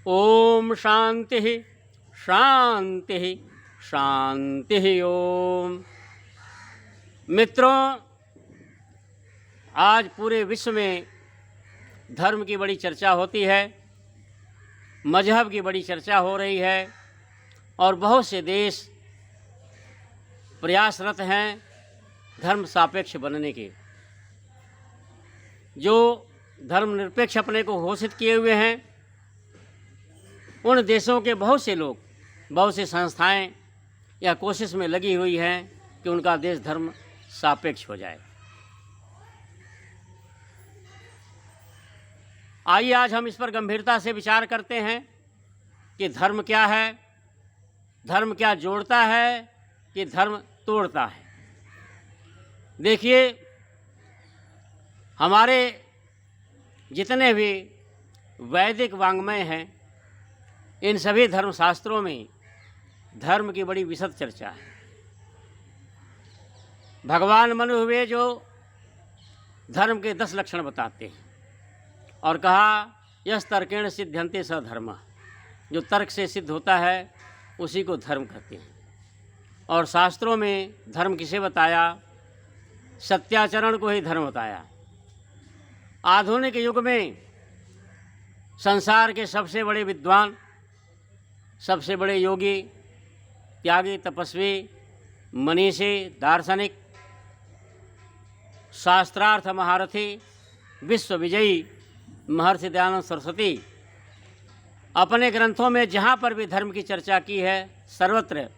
ओम शांति शांति शांति। ओम। मित्रों, आज पूरे विश्व में धर्म की बड़ी चर्चा होती है, मजहब की बड़ी चर्चा हो रही है और बहुत से देश प्रयासरत हैं धर्म सापेक्ष बनने के। जो धर्मनिरपेक्ष अपने को घोषित किए हुए हैं, उन देशों के बहुत से लोग, बहुत सी संस्थाएं यह कोशिश में लगी हुई हैं कि उनका देश धर्म सापेक्ष हो जाए। आइए आज हम इस पर गंभीरता से विचार करते हैं कि धर्म क्या है, धर्म क्या जोड़ता है कि धर्म तोड़ता है। देखिए, हमारे जितने भी वैदिक वाङ्मय हैं, इन सभी धर्मशास्त्रों में धर्म की बड़ी विशद चर्चा है। भगवान मनु हुए जो धर्म के 10 लक्षण बताते हैं और कहा यस तर्केण सिद्ध्यन्ते स धर्म। जो तर्क से सिद्ध होता है उसी को धर्म कहते हैं। और शास्त्रों में धर्म किसे बताया? सत्याचरण को ही धर्म बताया। आधुनिक युग में संसार के सबसे बड़े विद्वान, सबसे बड़े योगी, त्यागी, तपस्वी, मनीषी, दार्शनिक, शास्त्रार्थ महारथी, विश्व विजयी महर्षि दयानंद सरस्वती अपने ग्रंथों में जहाँ पर भी धर्म की चर्चा की है, सर्वत्र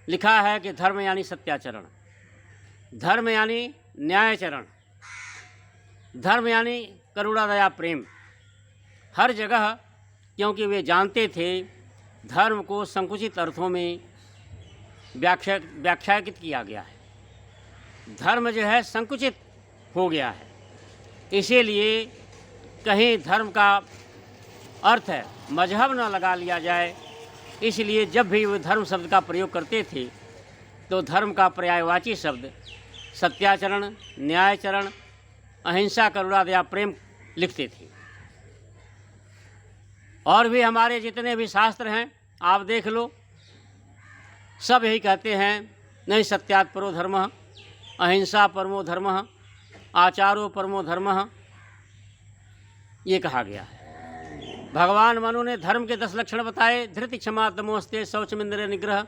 लिखा है कि धर्म यानी सत्याचरण, धर्म यानी न्यायचरण, धर्म यानी करुणा दया प्रेम। हर जगह, क्योंकि वे जानते थे धर्म को संकुचित अर्थों में व्याख्यायित किया गया है। धर्म जो है संकुचित हो गया है, इसीलिए कहीं धर्म का अर्थ है मजहब न लगा लिया जाए। इसलिए जब भी वे धर्म शब्द का प्रयोग करते थे तो धर्म का पर्यायवाची शब्द सत्याचरण, न्यायचरण, अहिंसा, करुणा दया प्रेम लिखते थे। और भी हमारे जितने भी शास्त्र हैं आप देख लो, सब यही कहते हैं नहीं सत्यात् परो धर्मः, अहिंसा परमो धर्मः, आचारो परमो धर्मः, ये कहा गया है। भगवान मनु ने धर्म के 10 लक्षण बताए। धृति, क्षमा, तमोस्ते, शौचम, इंद्रिय निग्रह,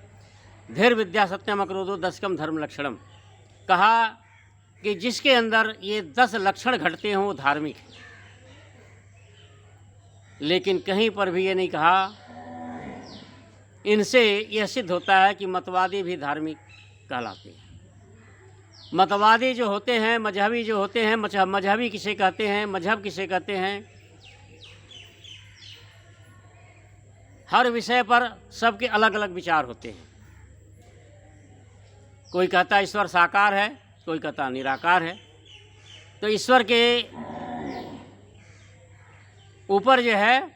धैर्य, विद्या, सत्यम, अक्रोधो, 10कम धर्म लक्षणम। कहा कि जिसके अंदर ये 10 लक्षण घटते हों वो धार्मिक है। लेकिन कहीं पर भी ये नहीं कहा। इनसे यह सिद्ध होता है कि मतवादी भी धार्मिक कहलाते हैं। मतवादी जो होते हैं, मजहबी जो होते हैं, मजहबी किसे कहते हैं, मजहब किसे कहते हैं? हर विषय पर सबके अलग अलग विचार होते हैं। कोई कहता ईश्वर साकार है, कोई कहता निराकार है। तो ईश्वर के ऊपर जो है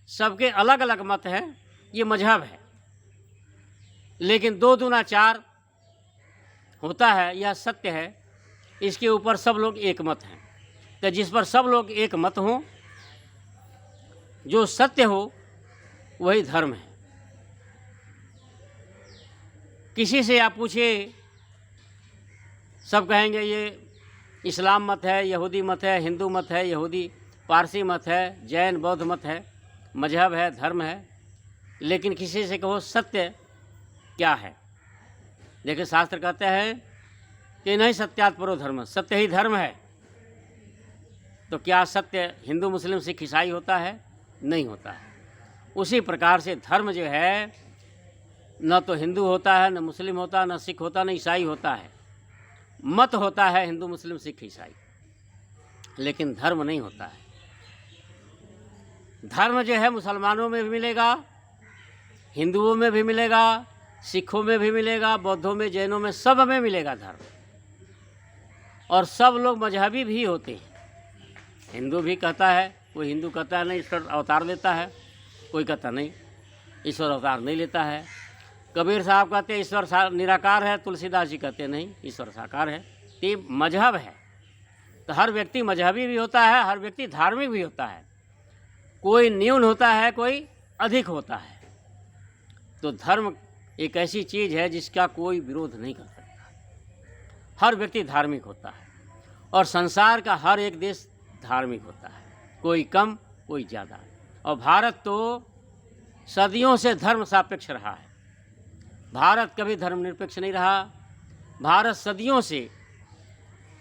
सबके अलग अलग मत हैं, ये मजहब है। लेकिन 2 दूना 4 होता है, यह सत्य है। इसके ऊपर सब लोग एक मत हैं। तो जिस पर सब लोग एक मत हों, जो सत्य हो, वही धर्म है। किसी से आप पूछिए, सब कहेंगे ये इस्लाम मत है, यहूदी मत है, हिंदू मत है, यहूदी पारसी मत है, जैन बौद्ध मत है, मजहब है, धर्म है। लेकिन किसी से कहो सत्य क्या है? देखिए, शास्त्र कहते हैं कि नहीं सत्यात् परो धर्म, सत्य ही धर्म है। तो क्या सत्य हिंदू, मुस्लिम, सिख, ईसाई होता है? नहीं होता है। उसी प्रकार से धर्म जो है न तो हिंदू होता है, न मुस्लिम होता है, न सिख होता है, न ईसाई होता है। मत होता है हिंदू, मुस्लिम, सिख, ईसाई, लेकिन धर्म नहीं होता है। धर्म जो है मुसलमानों में भी मिलेगा, हिंदुओं में भी मिलेगा, सिखों में भी मिलेगा, बौद्धों में, जैनों में, सब में मिलेगा धर्म। और सब लोग मजहबी भी होते हैं। हिंदू भी कहता है, कोई हिंदू कहता है नहीं ईश्वर अवतार लेता है, कोई कहता नहीं ईश्वर अवतार नहीं लेता है। कबीर साहब कहते हैं ईश्वर निराकार है, तुलसीदास जी कहते नहीं ईश्वर साकार है। तो ये मजहब है। तो हर व्यक्ति मजहबी भी होता है, हर व्यक्ति धार्मिक भी होता है। कोई न्यून होता है, कोई अधिक होता है। तो धर्म एक ऐसी चीज़ है जिसका कोई विरोध नहीं कर सकता। हर व्यक्ति धार्मिक होता है और संसार का हर एक देश धार्मिक होता है, कोई कम कोई ज़्यादा। और भारत तो सदियों से धर्म सापेक्ष रहा है। भारत कभी धर्मनिरपेक्ष नहीं रहा। भारत सदियों से,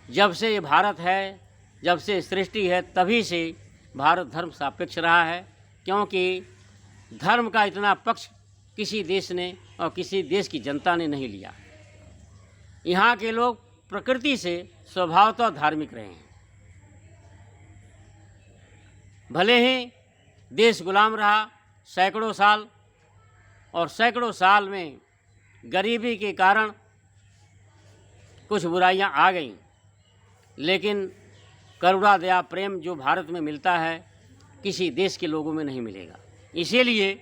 जब से ये भारत है, जब से सृष्टि है, तभी से भारत धर्म सापेक्ष रहा है, क्योंकि धर्म का इतना पक्ष किसी देश ने और किसी देश की जनता ने नहीं लिया। यहाँ के लोग प्रकृति से स्वभावतः धार्मिक रहे हैं। भले ही देश गुलाम रहा सैकड़ों साल, और सैकड़ों साल में गरीबी के कारण कुछ बुराइयां आ गईं, लेकिन करुणा दया प्रेम जो भारत में मिलता है किसी देश के लोगों में नहीं मिलेगा। इसीलिए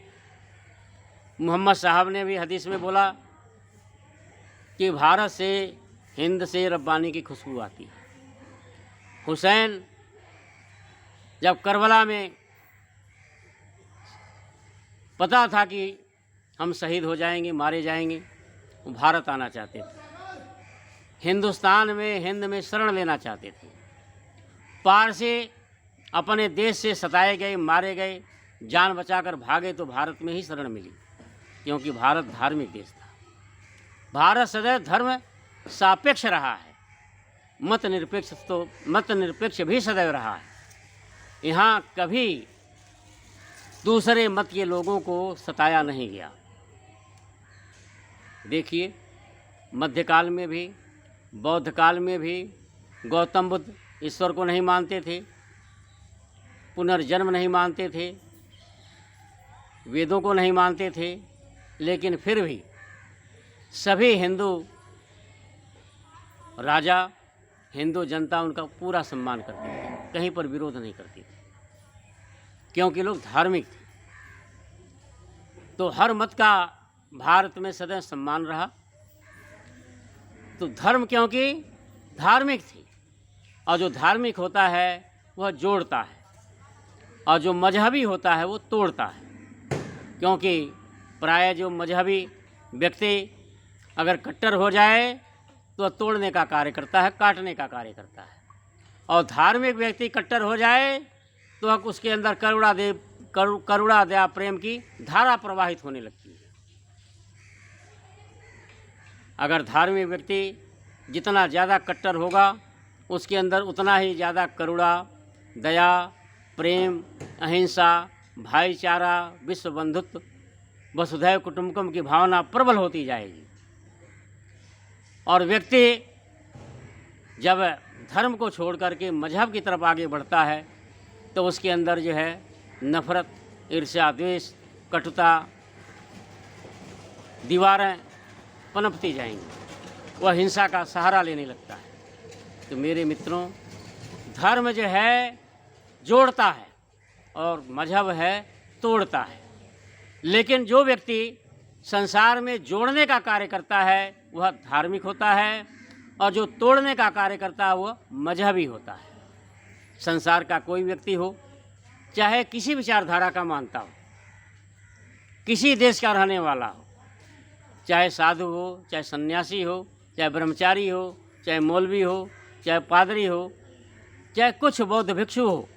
मोहम्मद साहब ने भी हदीस में बोला कि भारत से, हिंद से रब्बानी की खुशबू आती है। हुसैन जब करबला में पता था कि हम शहीद हो जाएंगे, मारे जाएंगे, वो भारत आना चाहते थे। हिंदुस्तान में, हिंद में शरण लेना चाहते थे। पारसी अपने देश से सताए गए, मारे गए, जान बचाकर भागे तो भारत में ही शरण मिली, क्योंकि भारत धार्मिक देश था। भारत सदैव धर्म सापेक्ष रहा है, मत निरपेक्ष भी सदैव रहा है। यहाँ कभी दूसरे मत के लोगों को सताया नहीं गया। देखिए, मध्यकाल में भी, बौद्ध काल में भी गौतम बुद्ध ईश्वर को नहीं मानते थे, पुनर्जन्म नहीं मानते थे, वेदों को नहीं मानते थे, लेकिन फिर भी सभी हिंदू राजा, हिंदू जनता उनका पूरा सम्मान करते थे, कहीं पर विरोध नहीं करती थी, क्योंकि लोग धार्मिक थे। तो हर मत का भारत में सदैव सम्मान रहा। तो धर्म क्योंकि धार्मिक थी, और जो धार्मिक होता है वह जोड़ता है, और जो मजहबी होता है वो तोड़ता है। क्योंकि प्राय जो मजहबी व्यक्ति अगर कट्टर हो जाए तो वह तोड़ने का कार्य करता है, काटने का कार्य करता है, और धार्मिक व्यक्ति कट्टर हो जाए तो वह उसके अंदर करुणा दया प्रेम की धारा प्रवाहित होने लगती है। अगर धार्मिक व्यक्ति जितना ज़्यादा कट्टर होगा, उसके अंदर उतना ही ज़्यादा करुणा दया प्रेम अहिंसा भाईचारा विश्व बंधुत्व वसुधैव कुटुंबकम की भावना प्रबल होती जाएगी। और व्यक्ति जब धर्म को छोड़ करके मजहब की तरफ आगे बढ़ता है तो उसके अंदर जो है नफरत, ईर्ष्या, द्वेष, कटुता, दीवारें पनपती जाएंगी, वह हिंसा का सहारा लेने लगता है। तो मेरे मित्रों, धर्म जो है जोड़ता है और मजहब है तोड़ता है। लेकिन जो व्यक्ति संसार में जोड़ने का कार्य करता है वह धार्मिक होता है, और जो तोड़ने का कार्य करता है वह मजहबी होता है। संसार का कोई व्यक्ति हो, चाहे किसी विचारधारा का मानता हो, किसी देश का रहने वाला हो, चाहे साधु हो, चाहे सन्यासी हो, चाहे ब्रह्मचारी हो, चाहे मौलवी हो, चाहे पादरी हो, चाहे कुछ बौद्ध भिक्षु हो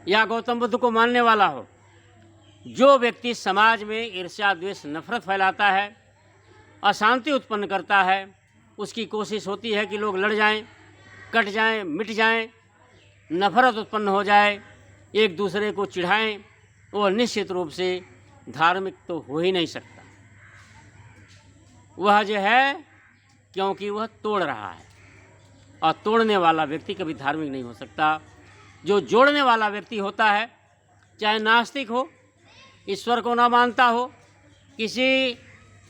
या गौतम बुद्ध को मानने वाला हो, जो व्यक्ति समाज में ईर्ष्या द्वेष नफरत फैलाता है, अशांति उत्पन्न करता है, उसकी कोशिश होती है कि लोग लड़ जाएं, कट जाएं, मिट जाएं, नफरत उत्पन्न हो जाए, एक दूसरे को चिढ़ाएं, वो निश्चित रूप से धार्मिक तो हो ही नहीं सकता। वह जो है, क्योंकि वह तोड़ रहा है, और तोड़ने वाला व्यक्ति कभी धार्मिक नहीं हो सकता। जो जोड़ने वाला व्यक्ति होता है, चाहे नास्तिक हो, ईश्वर को ना मानता हो, किसी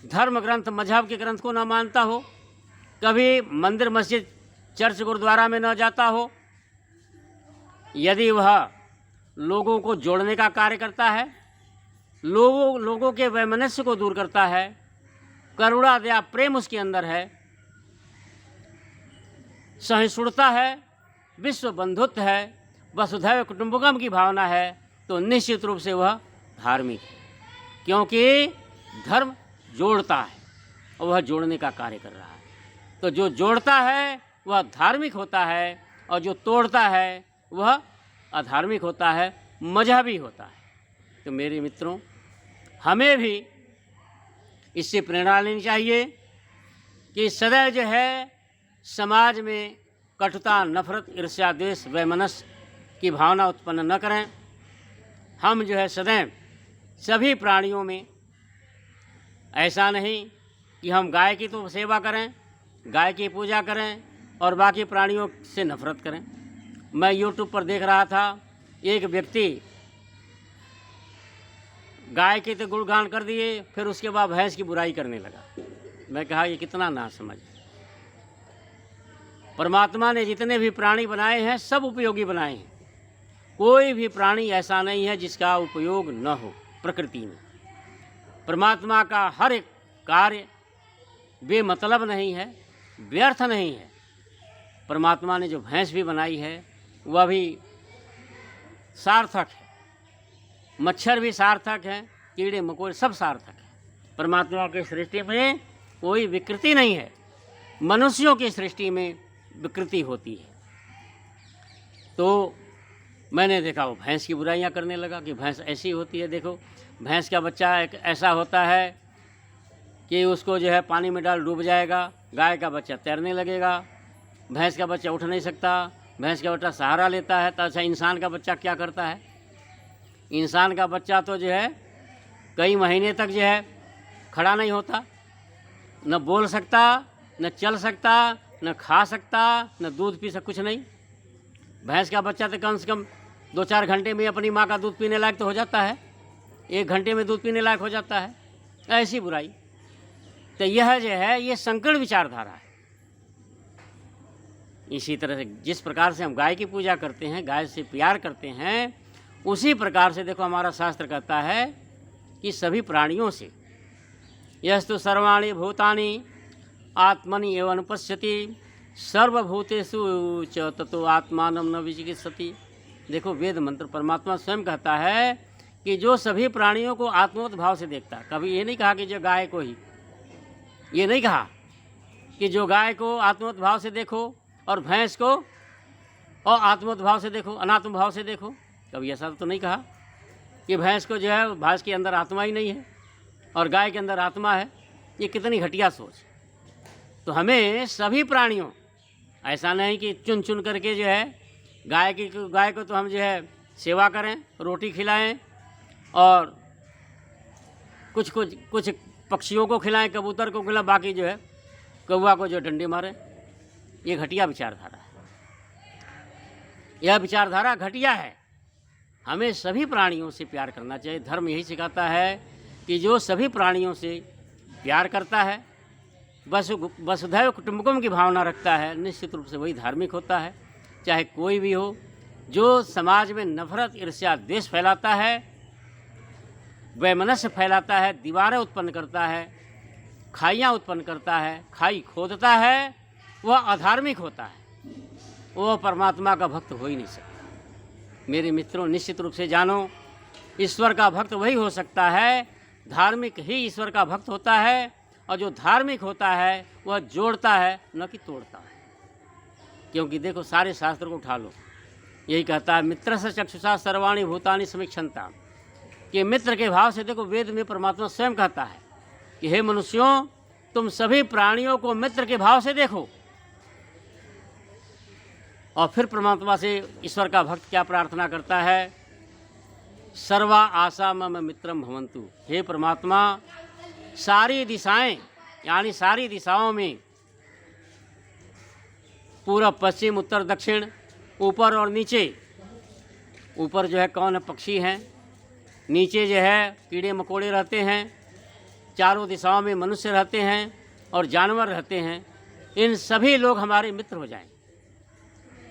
धर्म ग्रंथ मजहब के ग्रंथ को ना मानता हो, कभी मंदिर मस्जिद चर्च गुरुद्वारा में न जाता हो, यदि वह लोगों को जोड़ने का कार्य करता है, लोगों के वैमनस्य को दूर करता है, करुणा दया प्रेम उसके अंदर है, सहिष्णुता है, विश्व बंधुत्व है, वसुधैव कुटुंबकम की भावना है, तो निश्चित रूप से वह धार्मिक है, क्योंकि धर्म जोड़ता है और वह जोड़ने का कार्य कर रहा है। तो जो जोड़ता है वह धार्मिक होता है और जो तोड़ता है वह अधार्मिक होता है, मजहबी होता है। तो मेरे मित्रों, हमें भी इससे प्रेरणा लेनी चाहिए कि सदैव जो है समाज में कटुता, नफरत, ईर्ष्या, द्वेष, वैमनस्य की भावना उत्पन्न न करें। हम जो है सदैव सभी प्राणियों में, ऐसा नहीं कि हम गाय की तो सेवा करें, गाय की पूजा करें और बाकी प्राणियों से नफरत करें। मैं YouTube पर देख रहा था, एक व्यक्ति गाय के तो गुणगान कर दिए, फिर उसके बाद भैंस की बुराई करने लगा। मैं कहा ये कितना नासमझ। परमात्मा ने जितने भी प्राणी बनाए हैं सब उपयोगी बनाए हैं। कोई भी प्राणी ऐसा नहीं है जिसका उपयोग न हो प्रकृति में। परमात्मा का हर एक कार्य बेमतलब नहीं है, व्यर्थ नहीं है। परमात्मा ने जो भैंस भी बनाई है वह भी सार्थक है, मच्छर भी सार्थक है, कीड़े मकोड़े सब सार्थक है। परमात्मा की सृष्टि में कोई विकृति नहीं है, मनुष्यों की सृष्टि में विकृति होती है। तो मैंने देखा वो भैंस की बुराइयां करने लगा कि भैंस ऐसी होती है। देखो, भैंस का बच्चा एक ऐसा होता है कि उसको जो है पानी में डाल डूब जाएगा, गाय का बच्चा तैरने लगेगा, भैंस का बच्चा उठ नहीं सकता, भैंस का बच्चा सहारा लेता है। तो अच्छा, इंसान का बच्चा क्या करता है? इंसान का बच्चा तो जो है कई महीने तक जो है खड़ा नहीं होता, न बोल सकता, न चल सकता, न खा सकता, न दूध पी सकता, कुछ नहीं। भैंस का बच्चा तो कम से कम 2-4 घंटे में अपनी माँ का दूध पीने लायक तो हो जाता है, 1 घंटे में दूध पीने लायक हो जाता है। ऐसी बुराई। तो यह जो है ये संकीर्ण विचारधारा है। इसी तरह से जिस प्रकार से हम गाय की पूजा करते हैं, गाय से प्यार करते हैं, उसी प्रकार से देखो हमारा शास्त्र कहता है कि सभी प्राणियों से यस्तु सर्वाणि भूतानि आत्मनि एव अनुपश्यति सर्वभूतेषु च ततो आत्मानं न विचिकित्सति। देखो, वेद मंत्र परमात्मा स्वयं कहता है कि जो सभी प्राणियों को आत्मवत भाव से देखता है। कभी ये नहीं कहा कि जो गाय को ही, ये नहीं कहा कि जो गाय को आत्मवत भाव से देखो और भैंस को और आत्मवत भाव से देखो, अनात्म भाव से देखो। कभी ऐसा तो नहीं कहा कि भैंस को जो है, भैंस के अंदर आत्मा ही नहीं है और गाय के अंदर आत्मा है। ये कितनी घटिया सोच। तो हमें सभी प्राणियों, ऐसा नहीं कि चुन चुन करके जो है गाय को तो हम जो है सेवा करें, रोटी खिलाएं और कुछ पक्षियों को खिलाएं, कबूतर को खिलाएं, बाकी जो है कौवा को जो डंडे मारें। ये घटिया विचारधारा है। यह विचारधारा घटिया है। हमें सभी प्राणियों से प्यार करना चाहिए। धर्म यही सिखाता है कि जो सभी प्राणियों से प्यार करता है, वसुधैव कुटुंबकम की भावना रखता है, निश्चित रूप से वही धार्मिक होता है, चाहे कोई भी हो। जो समाज में नफरत, ईर्ष्या, द्वेष फैलाता है, वैमनस्य फैलाता है, दीवारें उत्पन्न करता है, खाइयाँ उत्पन्न करता है, खाई खोदता है, वह अधार्मिक होता है। वह परमात्मा का भक्त हो ही नहीं सकता। मेरे मित्रों, निश्चित रूप से जानो, ईश्वर का भक्त वही हो सकता है, धार्मिक ही ईश्वर का भक्त होता है। और जो धार्मिक होता है वह जोड़ता है, न कि तोड़ता है। क्योंकि देखो, सारे शास्त्र को उठा लो, यही कहता है मित्र से चक्षुषा सर्वाणि भूतानि समीक्षन्ता, कि मित्र के भाव से देखो, वेद में परमात्मा स्वयं कहता है कि हे मनुष्यों, तुम सभी प्राणियों को मित्र के भाव से देखो। और फिर परमात्मा से ईश्वर का भक्त क्या प्रार्थना करता है? सर्वा आशा मम मित्रम भवन्तु। हे परमात्मा, सारी दिशाएं, यानी सारी दिशाओं में, पूर्व, पश्चिम, उत्तर, दक्षिण, ऊपर और नीचे। ऊपर जो है कौन है? पक्षी हैं। नीचे जो है कीड़े मकोड़े रहते हैं। चारों दिशाओं में मनुष्य रहते हैं और जानवर रहते हैं। इन सभी लोग हमारे मित्र हो जाएं।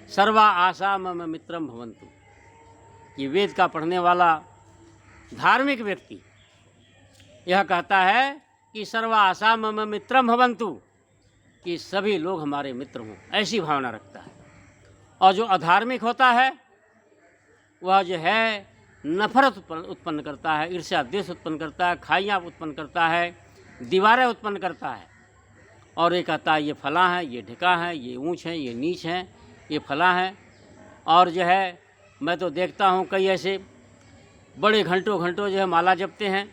सर्वा आशा मम मित्रम भवन्तु। ये वेद का पढ़ने वाला धार्मिक व्यक्ति यह कहता है कि सर्वा आशा मम मित्रम भवन्तु, कि सभी लोग हमारे मित्र हों, ऐसी भावना रखता है। और जो अधार्मिक होता है वह जो है नफरत उत्पन्न करता है, ईर्ष्या द्वेष उत्पन्न करता है, खाइयाँ उत्पन्न करता है, दीवारें उत्पन्न करता है। और ये कहता है ये फलां है, ये ढिका है, ये ऊंच है, ये नीच है, ये फलां है। और जो है मैं तो देखता हूँ कई ऐसे बड़े घंटों घंटों जो है माला जपते हैं।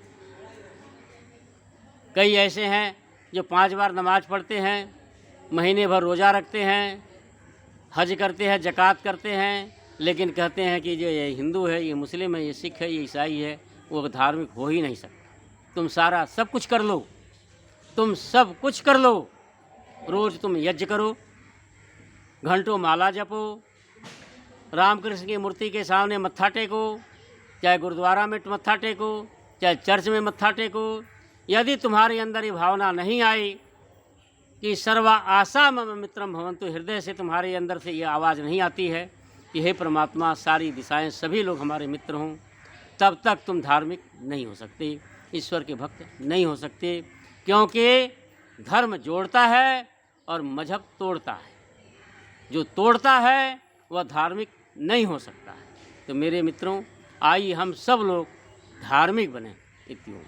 कई ऐसे हैं जो 5 बार नमाज पढ़ते हैं, महीने भर रोज़ा रखते हैं, हज करते हैं, ज़कात करते हैं, लेकिन कहते हैं कि जो ये हिंदू है, ये मुस्लिम है, ये सिख है, ये ईसाई है, वो धार्मिक हो ही नहीं सकता। तुम सारा सब कुछ कर लो, तुम सब कुछ कर लो, रोज़ तुम यज्ञ करो, घंटों माला जपो, रामकृष्ण की मूर्ति के सामने मत्था टेको, चाहे गुरुद्वारा में मत्था टेको, चाहे चर्च में मत्था टेको। यदि तुम्हारे अंदर ये भावना नहीं आई कि सर्वा आशा मम मित्रम भवन्तु, हृदय से तुम्हारे अंदर से ये आवाज़ नहीं आती है कि हे परमात्मा सारी दिशाएं सभी लोग हमारे मित्र हों, तब तक तुम धार्मिक नहीं हो सकते, ईश्वर के भक्त नहीं हो सकते। क्योंकि धर्म जोड़ता है और मजहब तोड़ता है। जो तोड़ता है वह धार्मिक नहीं हो सकता है। तो मेरे मित्रों, आइए हम सब लोग धार्मिक बने। इतना